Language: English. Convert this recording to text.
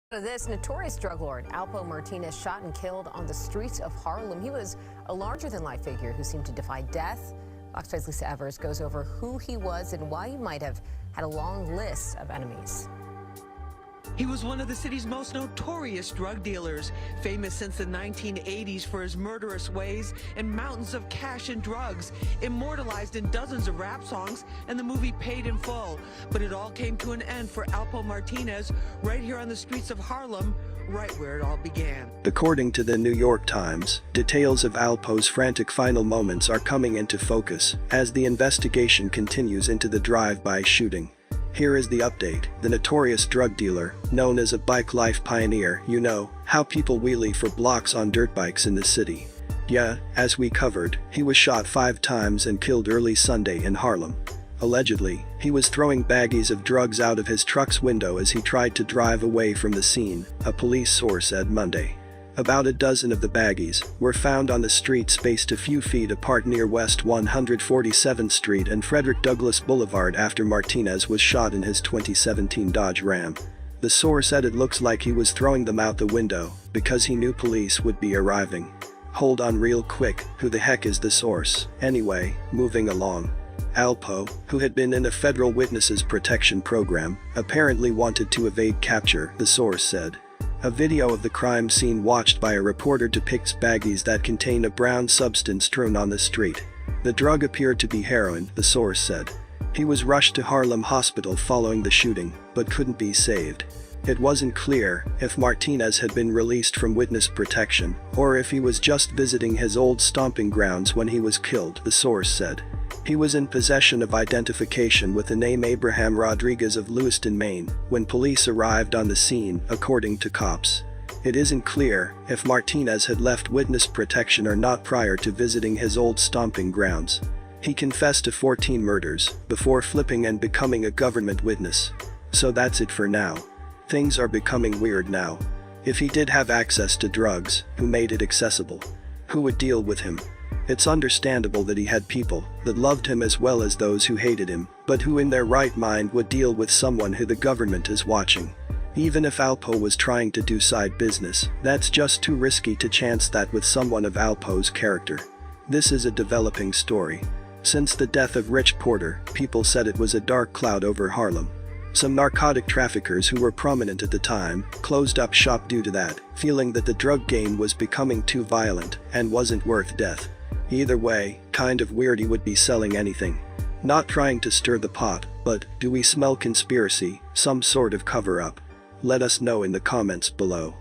This notorious drug lord, Alpo Martinez, shot and killed on the streets of Harlem. He was a larger-than-life figure who seemed to defy death. Fox 5's Lisa Evers goes over who he was and why he might have had a long list of enemies. He was one of the city's most notorious drug dealers, famous since the 1980s for his murderous ways and mountains of cash and drugs, immortalized in dozens of rap songs and the movie Paid in Full. But it all came to an end for Alpo Martinez right here on the streets of Harlem, right where it all began. According to the New York Times, details of Alpo's frantic final moments are coming into focus as the investigation continues into the drive-by shooting. Here is the update. The notorious drug dealer, known as a bike life pioneer, you know, how people wheelie for blocks on dirt bikes in the city. Yeah, as we covered, he was shot 5 times and killed early Sunday in Harlem. Allegedly, he was throwing baggies of drugs out of his truck's window as he tried to drive away from the scene, a police source said Monday. About a dozen of the baggies were found on the street spaced a few feet apart near West 147th Street and Frederick Douglass Boulevard after Martinez was shot in his 2017 Dodge Ram. The source said it looks like he was throwing them out the window because he knew police would be arriving. Hold on real quick, who the heck is the source? Anyway, moving along. Alpo, who had been in a federal witnesses protection program, apparently wanted to evade capture, the source said. A video of the crime scene watched by a reporter depicts baggies that contain a brown substance strewn on the street. The drug appeared to be heroin, the source said. He was rushed to Harlem Hospital following the shooting, but couldn't be saved. It wasn't clear if Martinez had been released from witness protection or if he was just visiting his old stomping grounds when he was killed, the source said. He was in possession of identification with the name Abraham Rodriguez of Lewiston, Maine, when police arrived on the scene, according to cops. It isn't clear if Martinez had left witness protection or not prior to visiting his old stomping grounds. He confessed to 14 murders before flipping and becoming a government witness. So that's it for now. Things are becoming weird now. If he did have access to drugs, who made it accessible? Who would deal with him? It's understandable that he had people that loved him as well as those who hated him, but who in their right mind would deal with someone who the government is watching? Even if Alpo was trying to do side business, that's just too risky to chance that with someone of Alpo's character. This is a developing story. Since the death of Rich Porter, people said it was a dark cloud over Harlem. Some narcotic traffickers who were prominent at the time closed up shop due to that, feeling that the drug game was becoming too violent and wasn't worth death. Either way, kind of weird he would be selling anything. Not trying to stir the pot, but do we smell conspiracy, some sort of cover-up? Let us know in the comments below.